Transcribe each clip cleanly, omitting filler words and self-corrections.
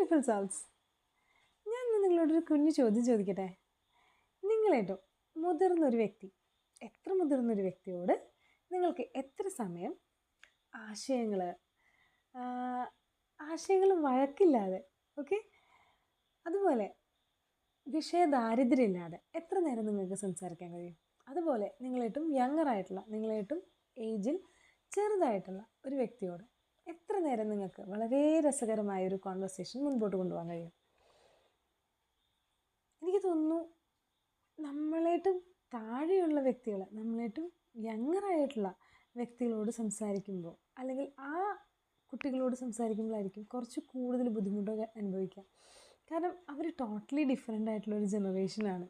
Beautiful souls. ഞാൻ ഇന്ന് നിങ്ങളോടൊരു കുഞ്ഞു ചോദ്യം ചോദിക്കട്ടെ. നിങ്ങളേറ്റവും മുതിർന്നൊരു വ്യക്തി, എത്ര മുതിർന്നൊരു വ്യക്തിയോട് നിങ്ങൾക്ക് എത്ര സമയം ആശയങ്ങൾ ആശയങ്ങൾ വഴക്കില്ലാതെ, ഓക്കെ, അതുപോലെ വിഷയദാരിദ്ര്യമില്ലാതെ എത്ര നേരം നിങ്ങൾക്ക് സംസാരിക്കാൻ കഴിയും? അതുപോലെ നിങ്ങളേറ്റവും യങ്ങറായിട്ടുള്ള, നിങ്ങളേറ്റവും ഏജിൽ ചെറുതായിട്ടുള്ള ഒരു വ്യക്തിയോട് എത്ര നേരം നിങ്ങൾക്ക് വളരെ രസകരമായ ഒരു കോൺവെർസേഷൻ മുൻപോട്ട് കൊണ്ടുപോകാൻ കഴിയും? എനിക്ക് തോന്നുന്നു നമ്മളേറ്റവും താഴെയുള്ള വ്യക്തികൾ, നമ്മളേറ്റവും യങ്ങറായിട്ടുള്ള വ്യക്തികളോട് സംസാരിക്കുമ്പോൾ, അല്ലെങ്കിൽ ആ കുട്ടികളോട് സംസാരിക്കുമ്പോഴായിരിക്കും കുറച്ച് കൂടുതൽ ബുദ്ധിമുട്ടൊക്കെ അനുഭവിക്കുക. കാരണം അവർ ടോട്ടലി ഡിഫറെൻ്റ് ആയിട്ടുള്ളൊരു ജനറേഷനാണ്.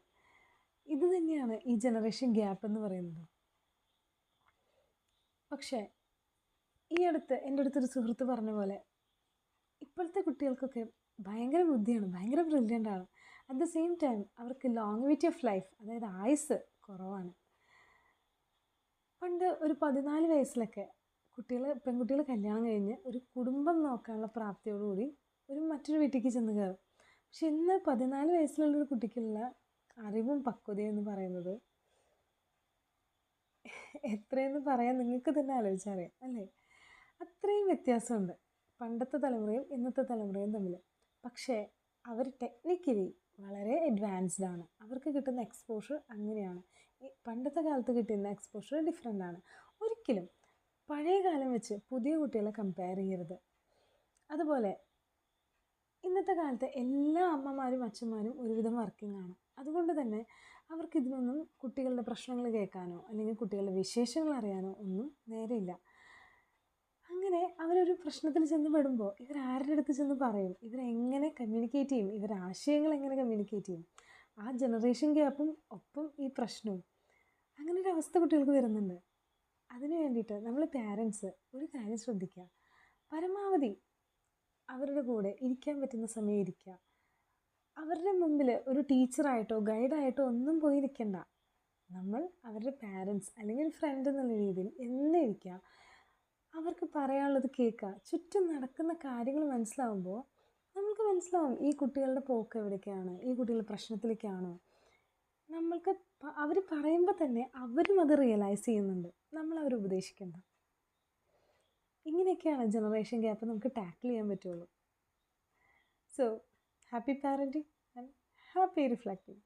ഇത് തന്നെയാണ് ഈ ജനറേഷൻ ഗ്യാപ്പ് എന്ന് പറയുന്നത്. പക്ഷേ ഈ അടുത്ത് എൻ്റെ അടുത്തൊരു സുഹൃത്ത് പറഞ്ഞ പോലെ ഇപ്പോഴത്തെ കുട്ടികൾക്കൊക്കെ ഭയങ്കര ബുദ്ധിയാണ്, ഭയങ്കര ബ്രില്യൻ്റ് ആണ്. അറ്റ് ദ സെയിം ടൈം അവർക്ക് ലോങ്വിറ്റി ഓഫ് ലൈഫ്, അതായത് ആയുസ് കുറവാണ്. പണ്ട് ഒരു 14 വയസ്സിലൊക്കെ പെൺകുട്ടികൾ കല്യാണം കഴിഞ്ഞ് ഒരു കുടുംബം നോക്കാനുള്ള പ്രാപ്തിയോടുകൂടി മറ്റൊരു വീട്ടിലേക്ക് ചെന്ന് കയറും. പക്ഷെ ഇന്ന് 14 വയസ്സിലുള്ളൊരു കുട്ടിക്കുള്ള അറിവും പക്വതയും എന്ന് പറയുന്നത് എത്രയെന്ന് പറയാൻ നിങ്ങൾക്ക് തന്നെ ആലോചിച്ചറിയാം അല്ലേ? അത്രയും വ്യത്യാസമുണ്ട് പണ്ടത്തെ തലമുറയും ഇന്നത്തെ തലമുറയും തമ്മിൽ. പക്ഷേ അവർ ടെക്നിക്കലി വളരെ അഡ്വാൻസ്ഡ് ആണ്. അവർക്ക് കിട്ടുന്ന എക്സ്പോഷർ അങ്ങനെയാണ്. പണ്ടത്തെ കാലത്ത് കിട്ടുന്ന എക്സ്പോഷർ ഡിഫറെൻ്റ് ആണ്. ഒരിക്കലും പഴയ കാലം വെച്ച് പുതിയ കുട്ടികളെ കമ്പയർ ചെയ്യരുത്. അതുപോലെ ഇന്നത്തെ കാലത്ത് എല്ലാ അമ്മമാരും അച്ഛന്മാരും ഒരുവിധം വർക്കിംഗ് ആണ്. അതുകൊണ്ട് തന്നെ അവർക്കിതിനൊന്നും കുട്ടികളുടെ പ്രശ്നങ്ങൾ കേൾക്കാനോ അല്ലെങ്കിൽ കുട്ടികളുടെ വിശേഷങ്ങൾ അറിയാനോ ഒന്നും നേരെയില്ല. അങ്ങനെ അവരൊരു പ്രശ്നത്തിൽ ചെന്ന് പെടുമ്പോൾ ഇവരാരുടെ അടുത്ത് ചെന്ന് പറയും? ഇവരെങ്ങനെ കമ്മ്യൂണിക്കേറ്റ് ചെയ്യും? ഇവരാശയങ്ങൾ എങ്ങനെ കമ്മ്യൂണിക്കേറ്റ് ചെയ്യും? ആ ജനറേഷൻ ഗ്യാപ്പും ഒപ്പം ഈ പ്രശ്നവും, അങ്ങനെ ഒരു അവസ്ഥ കുട്ടികൾക്ക് വരുന്നുണ്ട്. അതിന് വേണ്ടിയിട്ട് നമ്മൾ പാരൻസ് ഒരു കാര്യം ശ്രദ്ധിക്കുക. പരമാവധി അവരുടെ കൂടെ ഇരിക്കാൻ പറ്റുന്ന സമയം ഇരിക്കുക. അവരുടെ മുമ്പിൽ ഒരു ടീച്ചറായിട്ടോ ഗൈഡായിട്ടോ ഒന്നും പോയി ഇരിക്കണ്ട. നമ്മൾ അവരുടെ പാരൻസ് അല്ലെങ്കിൽ ഒരു ഫ്രണ്ട് എന്നുള്ള രീതിയിൽ എന്നെ ഇരിക്കുക. അവർക്ക് പറയാനുള്ളത് കേൾക്കുക. ചുറ്റും നടക്കുന്ന കാര്യങ്ങൾ മനസ്സിലാവുമ്പോൾ നമുക്ക് മനസ്സിലാവും ഈ കുട്ടികളുടെ പോക്ക് എവിടേക്കാണ്, ഈ കുട്ടികൾ പ്രശ്നത്തിലേക്കാണോ. നമ്മൾക്ക് അവർ പറയുമ്പോൾ തന്നെ അവരും അത് റിയലൈസ് ചെയ്യുന്നുണ്ട്. നമ്മൾ അവരെ ഉപദേശിക്കണ്ട. ഇങ്ങനെയൊക്കെയാണ് ജനറേഷൻ ഗ്യാപ്പ് നമുക്ക് ടാക്കിൾ ചെയ്യാൻ പറ്റുള്ളൂ. So happy parenting and happy reflecting.